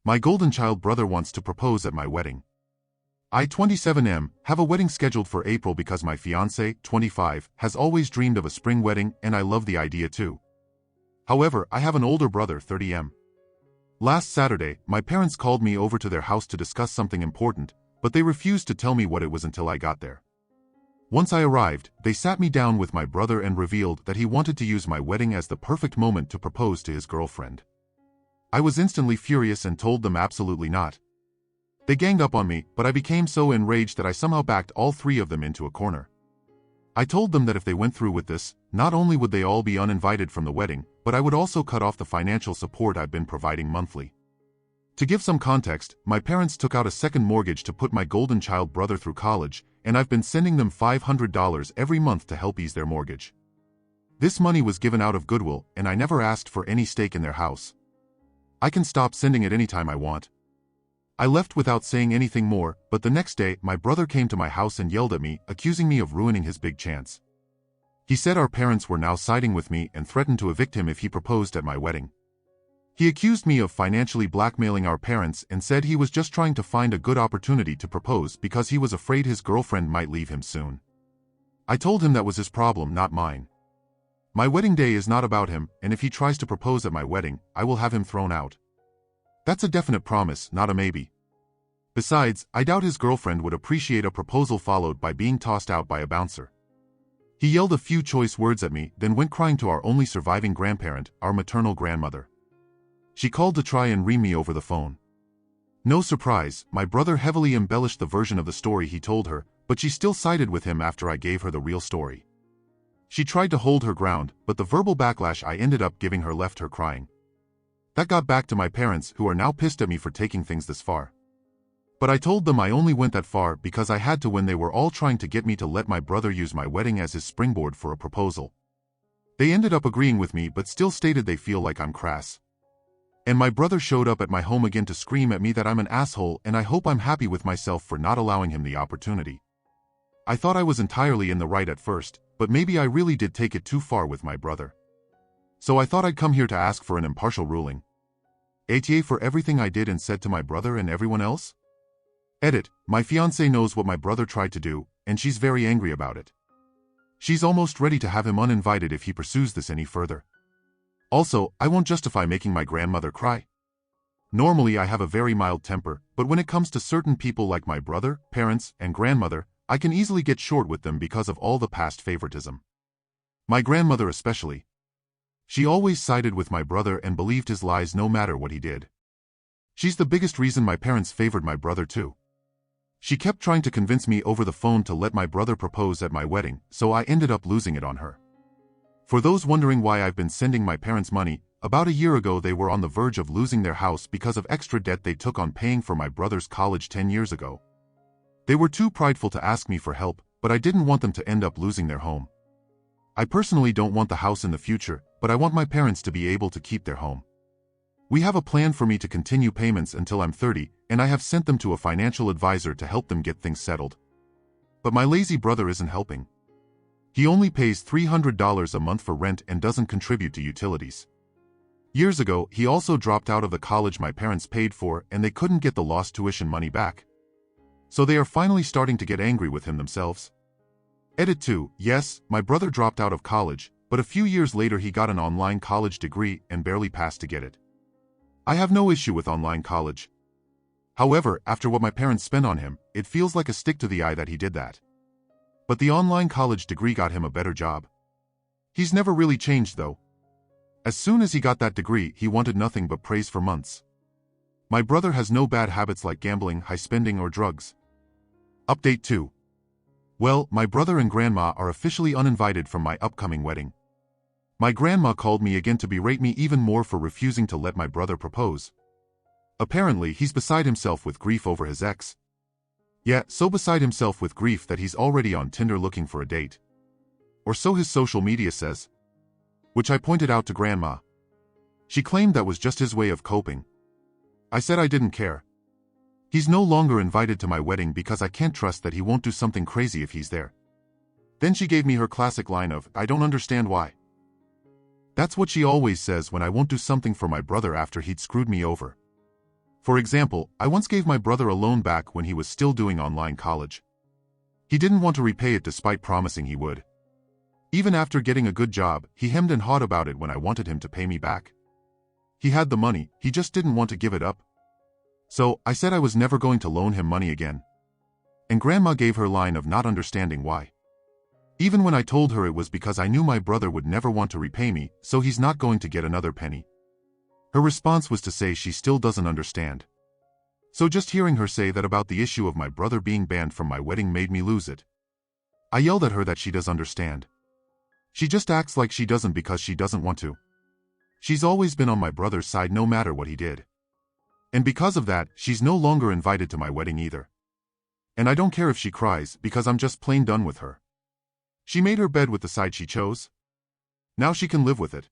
My golden child brother wants to propose at my wedding. I, 27M, have a wedding scheduled for April because my fiancé, 25, has always dreamed of a spring wedding and I love the idea too. However, I have an older brother, 30M. Last Saturday, my parents called me over to their house to discuss something important, but they refused to tell me what it was until I got there. Once I arrived, they sat me down with my brother and revealed that he wanted to use my wedding as the perfect moment to propose to his girlfriend. I was instantly furious and told them absolutely not. They ganged up on me, but I became so enraged that I somehow backed all three of them into a corner. I told them that if they went through with this, not only would they all be uninvited from the wedding, but I would also cut off the financial support I've been providing monthly. To give some context, my parents took out a second mortgage to put my golden child brother through college, and I've been sending them $500 every month to help ease their mortgage. This money was given out of goodwill, and I never asked for any stake in their house. I can stop sending it anytime I want. I left without saying anything more, but the next day, my brother came to my house and yelled at me, accusing me of ruining his big chance. He said our parents were now siding with me and threatened to evict him if he proposed at my wedding. He accused me of financially blackmailing our parents and said he was just trying to find a good opportunity to propose because he was afraid his girlfriend might leave him soon. I told him that was his problem, not mine. My wedding day is not about him, and if he tries to propose at my wedding, I will have him thrown out. That's a definite promise, not a maybe. Besides, I doubt his girlfriend would appreciate a proposal followed by being tossed out by a bouncer. He yelled a few choice words at me, then went crying to our only surviving grandparent, our maternal grandmother. She called to try and ream me over the phone. No surprise, my brother heavily embellished the version of the story he told her, but she still sided with him after I gave her the real story. She tried to hold her ground, but the verbal backlash I ended up giving her left her crying. That got back to my parents, who are now pissed at me for taking things this far. But I told them I only went that far because I had to when they were all trying to get me to let my brother use my wedding as his springboard for a proposal. They ended up agreeing with me but still stated they feel like I'm crass. And my brother showed up at my home again to scream at me that I'm an asshole and I hope I'm happy with myself for not allowing him the opportunity. I thought I was entirely in the right at first, but maybe I really did take it too far with my brother. So I thought I'd come here to ask for an impartial ruling. ATA for everything I did and said to my brother and everyone else? Edit, my fiancé knows what my brother tried to do, and she's very angry about it. She's almost ready to have him uninvited if he pursues this any further. Also, I won't justify making my grandmother cry. Normally I have a very mild temper, but when it comes to certain people like my brother, parents, and grandmother, I can easily get short with them because of all the past favoritism. My grandmother especially. She always sided with my brother and believed his lies no matter what he did. She's the biggest reason my parents favored my brother too. She kept trying to convince me over the phone to let my brother propose at my wedding, so I ended up losing it on her. For those wondering why I've been sending my parents money, about a year ago they were on the verge of losing their house because of extra debt they took on paying for my brother's college 10 years ago. They were too prideful to ask me for help, but I didn't want them to end up losing their home. I personally don't want the house in the future, but I want my parents to be able to keep their home. We have a plan for me to continue payments until I'm 30, and I have sent them to a financial advisor to help them get things settled. But my lazy brother isn't helping. He only pays $300 a month for rent and doesn't contribute to utilities. Years ago, he also dropped out of the college my parents paid for and they couldn't get the lost tuition money back. So they are finally starting to get angry with him themselves. Edit 2, yes, my brother dropped out of college, but a few years later he got an online college degree and barely passed to get it. I have no issue with online college. However, after what my parents spent on him, it feels like a stick to the eye that he did that. But the online college degree got him a better job. He's never really changed though. As soon as he got that degree, he wanted nothing but praise for months. My brother has no bad habits like gambling, high spending, or drugs. Update 2. Well, my brother and grandma are officially uninvited from my upcoming wedding. My grandma called me again to berate me even more for refusing to let my brother propose. Apparently, he's beside himself with grief over his ex. Yeah, so beside himself with grief that he's already on Tinder looking for a date. Or so his social media says. Which I pointed out to Grandma. She claimed that was just his way of coping. I said I didn't care. He's no longer invited to my wedding because I can't trust that he won't do something crazy if he's there. Then she gave me her classic line of, "I don't understand why." That's what she always says when I won't do something for my brother after he'd screwed me over. For example, I once gave my brother a loan back when he was still doing online college. He didn't want to repay it despite promising he would. Even after getting a good job, he hemmed and hawed about it when I wanted him to pay me back. He had the money, he just didn't want to give it up. So, I said I was never going to loan him money again. And Grandma gave her line of not understanding why. Even when I told her it was because I knew my brother would never want to repay me, so he's not going to get another penny. Her response was to say she still doesn't understand. So just hearing her say that about the issue of my brother being banned from my wedding made me lose it. I yelled at her that she does understand. She just acts like she doesn't because she doesn't want to. She's always been on my brother's side no matter what he did. And because of that, she's no longer invited to my wedding either. And I don't care if she cries because I'm just plain done with her. She made her bed with the side she chose. Now she can live with it.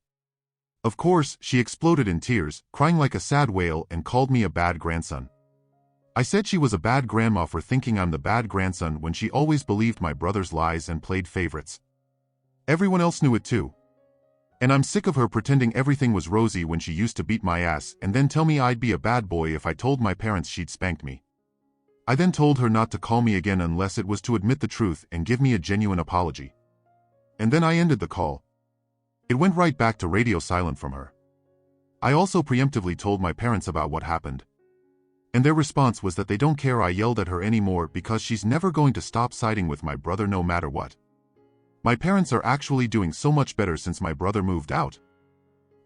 Of course, she exploded in tears, crying like a sad whale and called me a bad grandson. I said she was a bad grandma for thinking I'm the bad grandson when she always believed my brother's lies and played favorites. Everyone else knew it too. And I'm sick of her pretending everything was rosy when she used to beat my ass and then tell me I'd be a bad boy if I told my parents she'd spanked me. I then told her not to call me again unless it was to admit the truth and give me a genuine apology. And then I ended the call. It went right back to radio silent from her. I also preemptively told my parents about what happened. And their response was that they don't care I yelled at her anymore because she's never going to stop siding with my brother no matter what. My parents are actually doing so much better since my brother moved out.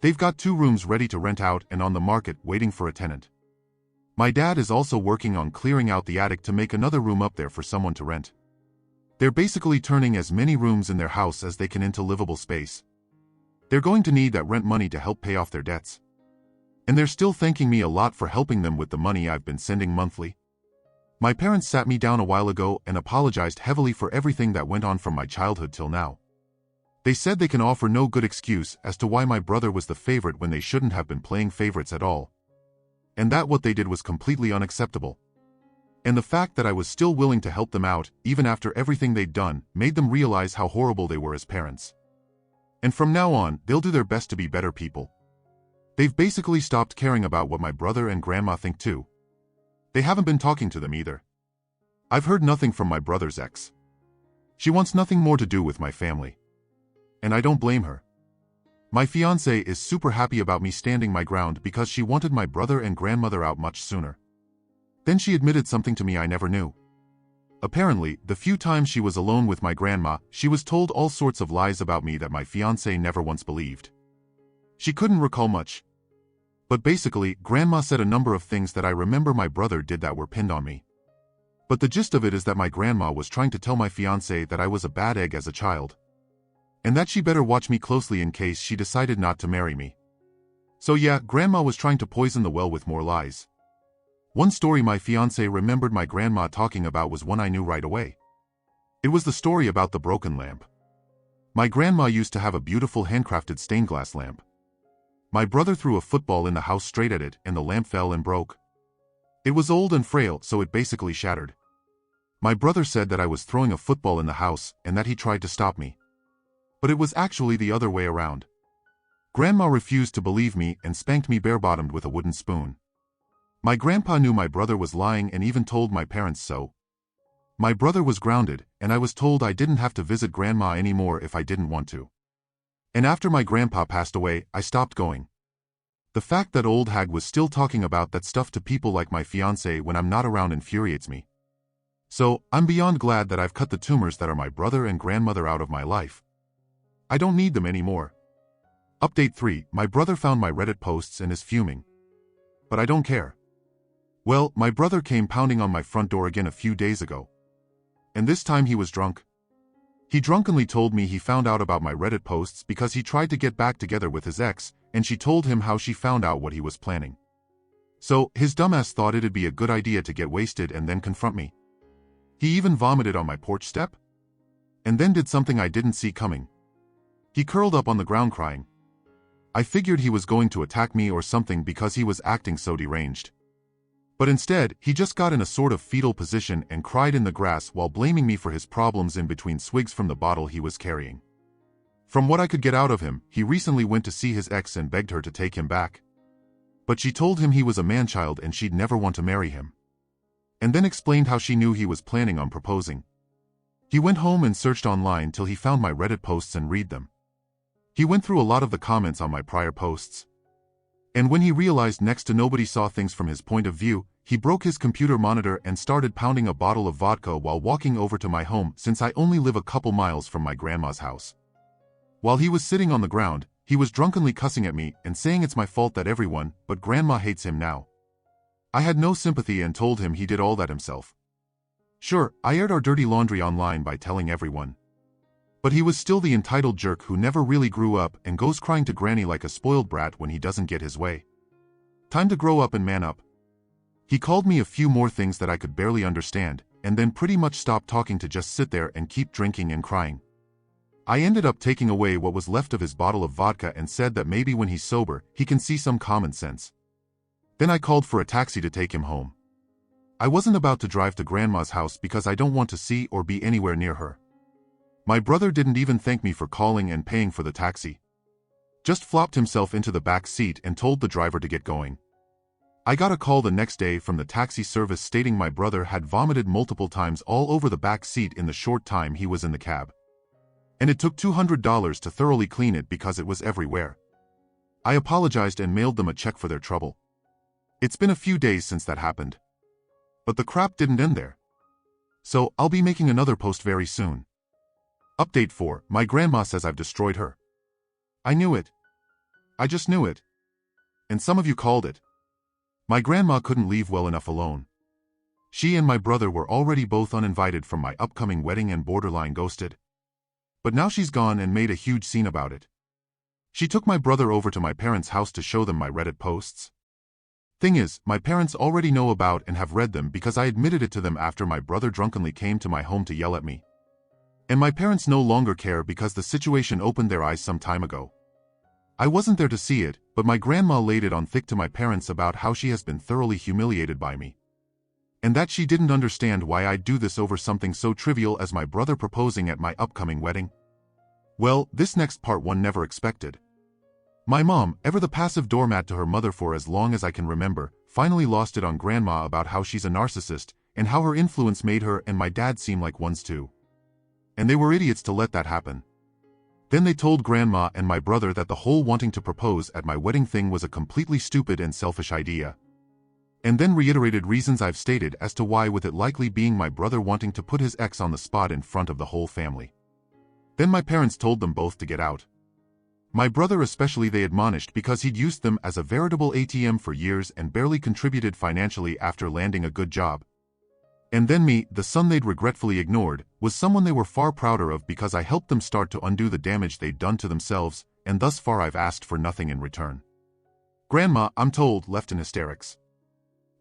They've got 2 rooms ready to rent out and on the market waiting for a tenant. My dad is also working on clearing out the attic to make another room up there for someone to rent. They're basically turning as many rooms in their house as they can into livable space. They're going to need that rent money to help pay off their debts. And they're still thanking me a lot for helping them with the money I've been sending monthly. My parents sat me down a while ago and apologized heavily for everything that went on from my childhood till now. They said they can offer no good excuse as to why my brother was the favorite when they shouldn't have been playing favorites at all. And that what they did was completely unacceptable. And the fact that I was still willing to help them out, even after everything they'd done, made them realize how horrible they were as parents. And from now on, they'll do their best to be better people. They've basically stopped caring about what my brother and grandma think too. They haven't been talking to them either. I've heard nothing from my brother's ex. She wants nothing more to do with my family. And I don't blame her. My fiancée is super happy about me standing my ground because she wanted my brother and grandmother out much sooner. Then she admitted something to me I never knew. Apparently, the few times she was alone with my grandma, she was told all sorts of lies about me that my fiancé never once believed. She couldn't recall much. But basically, Grandma said a number of things that I remember my brother did that were pinned on me. But the gist of it is that my grandma was trying to tell my fiancé that I was a bad egg as a child. And that she better watch me closely in case she decided not to marry me. So yeah, Grandma was trying to poison the well with more lies. One story my fiancé remembered my grandma talking about was one I knew right away. It was the story about the broken lamp. My grandma used to have a beautiful handcrafted stained glass lamp. My brother threw a football in the house straight at it and the lamp fell and broke. It was old and frail, so it basically shattered. My brother said that I was throwing a football in the house and that he tried to stop me. But it was actually the other way around. Grandma refused to believe me and spanked me bare-bottomed with a wooden spoon. My grandpa knew my brother was lying and even told my parents so. My brother was grounded, and I was told I didn't have to visit Grandma anymore if I didn't want to. And after my grandpa passed away, I stopped going. The fact that old hag was still talking about that stuff to people like my fiancé when I'm not around infuriates me. So, I'm beyond glad that I've cut the tumors that are my brother and grandmother out of my life. I don't need them anymore. Update 3, my brother found my Reddit posts and is fuming. But I don't care. Well, my brother came pounding on my front door again a few days ago. And this time he was drunk. He drunkenly told me he found out about my Reddit posts because he tried to get back together with his ex, and she told him how she found out what he was planning. So, his dumbass thought it'd be a good idea to get wasted and then confront me. He even vomited on my porch step. And then did something I didn't see coming. He curled up on the ground crying. I figured he was going to attack me or something because he was acting so deranged. But instead, he just got in a sort of fetal position and cried in the grass while blaming me for his problems in between swigs from the bottle he was carrying. From what I could get out of him, he recently went to see his ex and begged her to take him back. But she told him he was a man-child and she'd never want to marry him. And then explained how she knew he was planning on proposing. He went home and searched online till he found my Reddit posts and read them. He went through a lot of the comments on my prior posts. And when he realized next to nobody saw things from his point of view, he broke his computer monitor and started pounding a bottle of vodka while walking over to my home since I only live a couple miles from my grandma's house. While he was sitting on the ground, he was drunkenly cussing at me and saying it's my fault that everyone but grandma hates him now. I had no sympathy and told him he did all that himself. Sure, I aired our dirty laundry online by telling everyone. But he was still the entitled jerk who never really grew up and goes crying to granny like a spoiled brat when he doesn't get his way. Time to grow up and man up. He called me a few more things that I could barely understand, and then pretty much stopped talking to just sit there and keep drinking and crying. I ended up taking away what was left of his bottle of vodka and said that maybe when he's sober, he can see some common sense. Then I called for a taxi to take him home. I wasn't about to drive to grandma's house because I don't want to see or be anywhere near her. My brother didn't even thank me for calling and paying for the taxi. Just flopped himself into the back seat and told the driver to get going. I got a call the next day from the taxi service stating my brother had vomited multiple times all over the back seat in the short time he was in the cab. And it took $200 to thoroughly clean it because it was everywhere. I apologized and mailed them a check for their trouble. It's been a few days since that happened. But the crap didn't end there. So, I'll be making another post very soon. Update 4. My grandma says I've destroyed her. I knew it. I just knew it. And some of you called it. My grandma couldn't leave well enough alone. She and my brother were already both uninvited from my upcoming wedding and borderline ghosted. But now she's gone and made a huge scene about it. She took my brother over to my parents' house to show them my Reddit posts. Thing is, my parents already know about and have read them because I admitted it to them after my brother drunkenly came to my home to yell at me. And my parents no longer care because the situation opened their eyes some time ago. I wasn't there to see it, but my grandma laid it on thick to my parents about how she has been thoroughly humiliated by me. And that she didn't understand why I'd do this over something so trivial as my brother proposing at my upcoming wedding. Well, this next part one never expected. My mom, ever the passive doormat to her mother for as long as I can remember, finally lost it on grandma about how she's a narcissist, and how her influence made her and my dad seem like ones too. And they were idiots to let that happen. Then they told grandma and my brother that the whole wanting to propose at my wedding thing was a completely stupid and selfish idea. And then reiterated reasons I've stated as to why, with it likely being my brother wanting to put his ex on the spot in front of the whole family. Then my parents told them both to get out. My brother especially they admonished because he'd used them as a veritable ATM for years and barely contributed financially after landing a good job. And then me, the son they'd regretfully ignored, was someone they were far prouder of because I helped them start to undo the damage they'd done to themselves, and thus far I've asked for nothing in return. Grandma, I'm told, left in hysterics.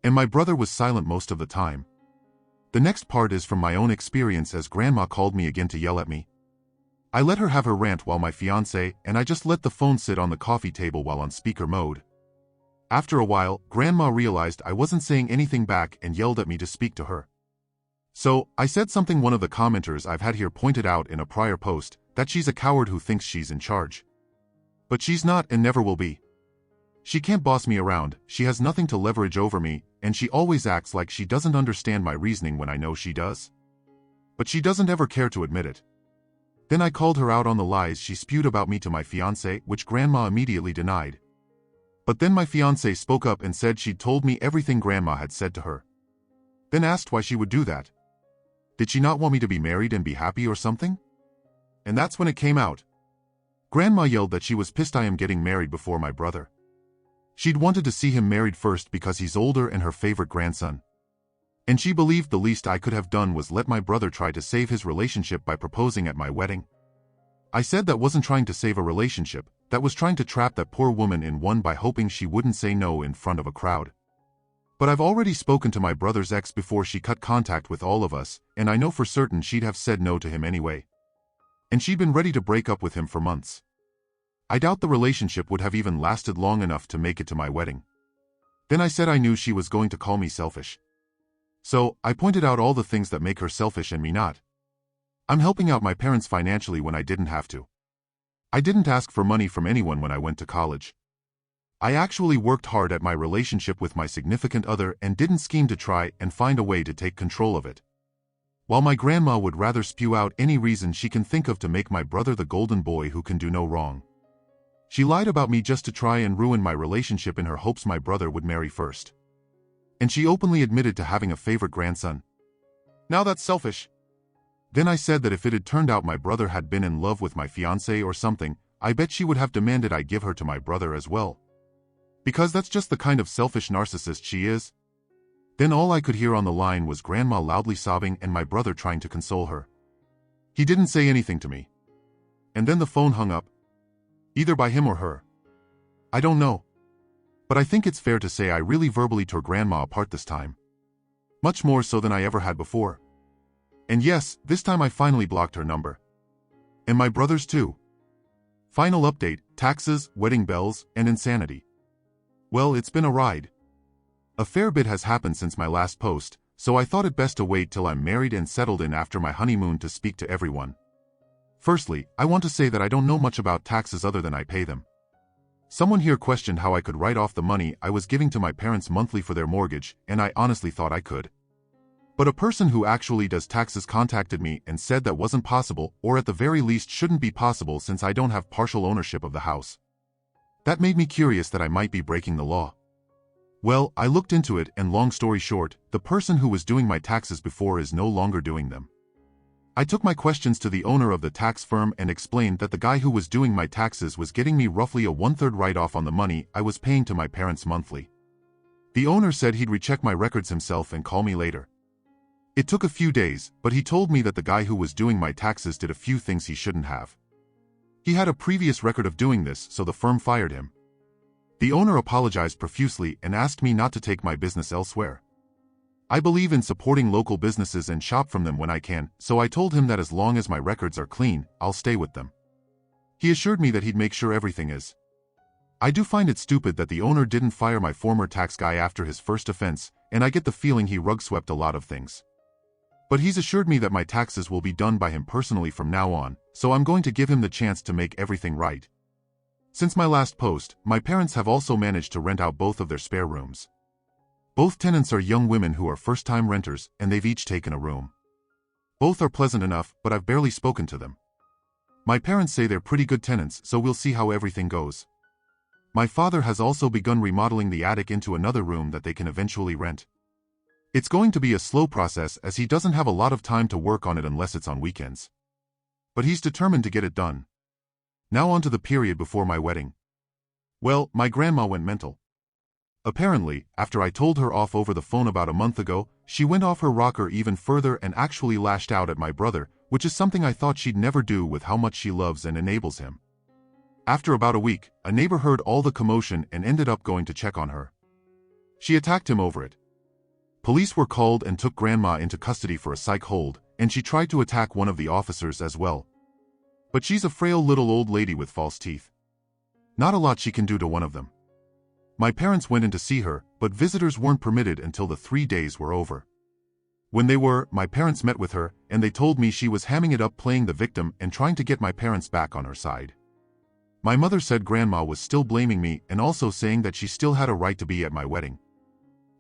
And my brother was silent most of the time. The next part is from my own experience as grandma called me again to yell at me. I let her have her rant while my fiancé and I just let the phone sit on the coffee table while on speaker mode. After a while, grandma realized I wasn't saying anything back and yelled at me to speak to her. So, I said something one of the commenters I've had here pointed out in a prior post, that she's a coward who thinks she's in charge. But she's not and never will be. She can't boss me around, she has nothing to leverage over me, and she always acts like she doesn't understand my reasoning when I know she does. But she doesn't ever care to admit it. Then I called her out on the lies she spewed about me to my fiancé, which grandma immediately denied. But then my fiancé spoke up and said she'd told me everything grandma had said to her. Then asked why she would do that. Did she not want me to be married and be happy or something? And that's when it came out. Grandma yelled that she was pissed I am getting married before my brother. She'd wanted to see him married first because he's older and her favorite grandson. And she believed the least I could have done was let my brother try to save his relationship by proposing at my wedding. I said that wasn't trying to save a relationship, that was trying to trap that poor woman in one by hoping she wouldn't say no in front of a crowd. But I've already spoken to my brother's ex before she cut contact with all of us, and I know for certain she'd have said no to him anyway. And she'd been ready to break up with him for months. I doubt the relationship would have even lasted long enough to make it to my wedding. Then I said I knew she was going to call me selfish. So, I pointed out all the things that make her selfish and me not. I'm helping out my parents financially when I didn't have to. I didn't ask for money from anyone when I went to college. I actually worked hard at my relationship with my significant other and didn't scheme to try and find a way to take control of it. While my grandma would rather spew out any reason she can think of to make my brother the golden boy who can do no wrong. She lied about me just to try and ruin my relationship in her hopes my brother would marry first. And she openly admitted to having a favorite grandson. Now that's selfish. Then I said that if it had turned out my brother had been in love with my fiancé or something, I bet she would have demanded I give her to my brother as well. Because that's just the kind of selfish narcissist she is. Then all I could hear on the line was Grandma loudly sobbing and my brother trying to console her. He didn't say anything to me. And then the phone hung up. Either by him or her. I don't know. But I think it's fair to say I really verbally tore Grandma apart this time. Much more so than I ever had before. And yes, this time I finally blocked her number. And my brother's too. Final update: taxes, wedding bells, and insanity. Well, it's been a ride. A fair bit has happened since my last post, so I thought it best to wait till I'm married and settled in after my honeymoon to speak to everyone. Firstly, I want to say that I don't know much about taxes other than I pay them. Someone here questioned how I could write off the money I was giving to my parents monthly for their mortgage, and I honestly thought I could. But a person who actually does taxes contacted me and said that wasn't possible, or at the very least shouldn't be possible since I don't have partial ownership of the house. That made me curious that I might be breaking the law. Well, I looked into it and long story short, the person who was doing my taxes before is no longer doing them. I took my questions to the owner of the tax firm and explained that the guy who was doing my taxes was getting me roughly a 1/3 write-off on the money I was paying to my parents monthly. The owner said he'd recheck my records himself and call me later. It took a few days, but he told me that the guy who was doing my taxes did a few things he shouldn't have. He had a previous record of doing this, so the firm fired him. The owner apologized profusely and asked me not to take my business elsewhere. I believe in supporting local businesses and shop from them when I can, so I told him that as long as my records are clean, I'll stay with them. He assured me that he'd make sure everything is. I do find it stupid that the owner didn't fire my former tax guy after his first offense, and I get the feeling he rug-swept a lot of things. But he's assured me that my taxes will be done by him personally from now on, so I'm going to give him the chance to make everything right. Since my last post, my parents have also managed to rent out both of their spare rooms. Both tenants are young women who are first-time renters, and they've each taken a room. Both are pleasant enough, but I've barely spoken to them. My parents say they're pretty good tenants, so we'll see how everything goes. My father has also begun remodeling the attic into another room that they can eventually rent. It's going to be a slow process as he doesn't have a lot of time to work on it unless it's on weekends. But he's determined to get it done. Now on to the period before my wedding. Well, my grandma went mental. Apparently, after I told her off over the phone about a month ago, she went off her rocker even further and actually lashed out at my brother, which is something I thought she'd never do with how much she loves and enables him. After about a week, a neighbor heard all the commotion and ended up going to check on her. She attacked him over it. Police were called and took Grandma into custody for a psych hold, and she tried to attack one of the officers as well. But she's a frail little old lady with false teeth. Not a lot she can do to one of them. My parents went in to see her, but visitors weren't permitted until the 3 days were over. When they were, my parents met with her, and they told me she was hamming it up playing the victim and trying to get my parents back on her side. My mother said Grandma was still blaming me and also saying that she still had a right to be at my wedding.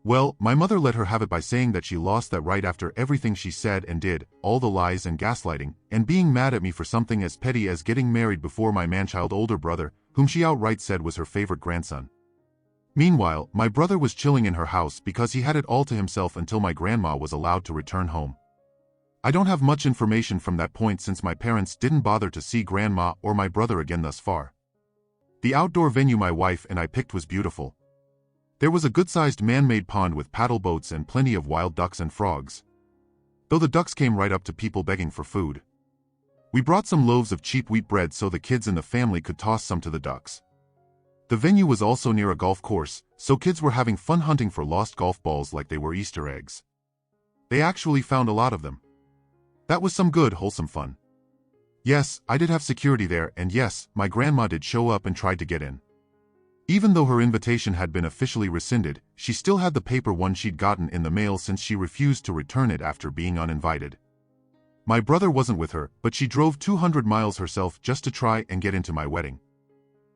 Well, my mother let her have it by saying that she lost that right after everything she said and did, all the lies and gaslighting, and being mad at me for something as petty as getting married before my man-child older brother, whom she outright said was her favorite grandson. Meanwhile, my brother was chilling in her house because he had it all to himself until my grandma was allowed to return home. I don't have much information from that point since my parents didn't bother to see Grandma or my brother again thus far. The outdoor venue my wife and I picked was beautiful. There was a good-sized man-made pond with paddle boats and plenty of wild ducks and frogs. Though the ducks came right up to people begging for food. We brought some loaves of cheap wheat bread so the kids in the family could toss some to the ducks. The venue was also near a golf course, so kids were having fun hunting for lost golf balls like they were Easter eggs. They actually found a lot of them. That was some good, wholesome fun. Yes, I did have security there, and yes, my grandma did show up and tried to get in. Even though her invitation had been officially rescinded, she still had the paper one she'd gotten in the mail since she refused to return it after being uninvited. My brother wasn't with her, but she drove 200 miles herself just to try and get into my wedding.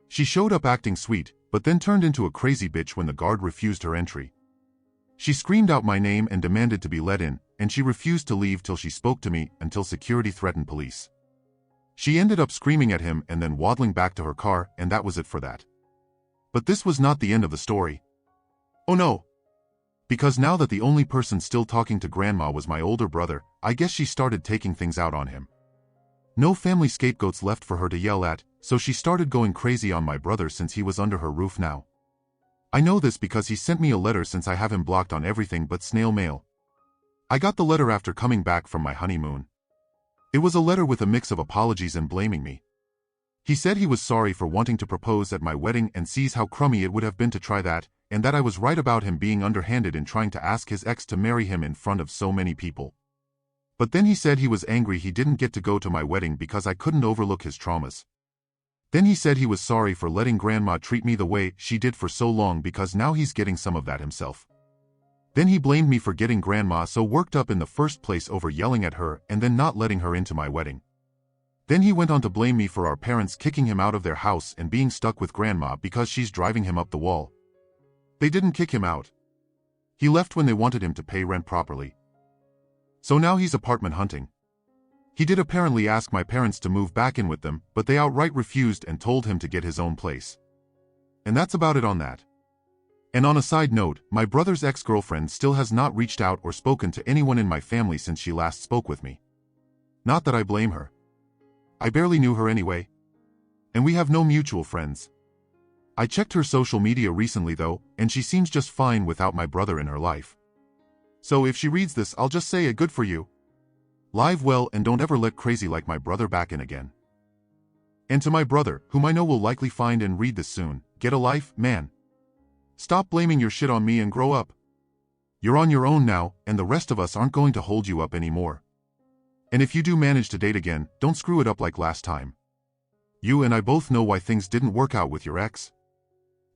She showed up acting sweet, but then turned into a crazy bitch when the guard refused her entry. She screamed out my name and demanded to be let in, and she refused to leave till she spoke to me until security threatened police. She ended up screaming at him and then waddling back to her car, and that was it for that. But this was not the end of the story. Oh no! Because now that the only person still talking to Grandma was my older brother, I guess she started taking things out on him. No family scapegoats left for her to yell at, so she started going crazy on my brother since he was under her roof now. I know this because he sent me a letter since I have him blocked on everything but snail mail. I got the letter after coming back from my honeymoon. It was a letter with a mix of apologies and blaming me. He said he was sorry for wanting to propose at my wedding and sees how crummy it would have been to try that, and that I was right about him being underhanded in trying to ask his ex to marry him in front of so many people. But then he said he was angry he didn't get to go to my wedding because I couldn't overlook his traumas. Then he said he was sorry for letting Grandma treat me the way she did for so long because now he's getting some of that himself. Then he blamed me for getting Grandma so worked up in the first place over yelling at her and then not letting her into my wedding. Then he went on to blame me for our parents kicking him out of their house and being stuck with Grandma because she's driving him up the wall. They didn't kick him out. He left when they wanted him to pay rent properly. So now he's apartment hunting. He did apparently ask my parents to move back in with them, but they outright refused and told him to get his own place. And that's about it on that. And on a side note, my brother's ex-girlfriend still has not reached out or spoken to anyone in my family since she last spoke with me. Not that I blame her. I barely knew her anyway. And we have no mutual friends. I checked her social media recently though, and she seems just fine without my brother in her life. So if she reads this, I'll just say a good for you. Live well and don't ever let crazy like my brother back in again. And to my brother, whom I know will likely find and read this soon, get a life, man. Stop blaming your shit on me and grow up. You're on your own now, and the rest of us aren't going to hold you up anymore. And if you do manage to date again, don't screw it up like last time. You and I both know why things didn't work out with your ex.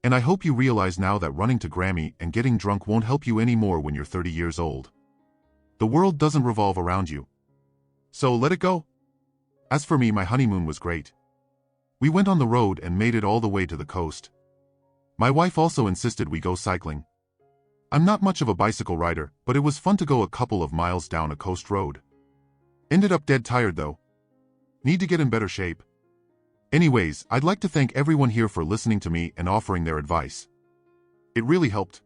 And I hope you realize now that running to Grammy and getting drunk won't help you anymore when you're 30 years old. The world doesn't revolve around you. So let it go. As for me, my honeymoon was great. We went on the road and made it all the way to the coast. My wife also insisted we go cycling. I'm not much of a bicycle rider, but it was fun to go a couple of miles down a coast road. Ended up dead tired though. Need to get in better shape. Anyways, I'd like to thank everyone here for listening to me and offering their advice. It really helped.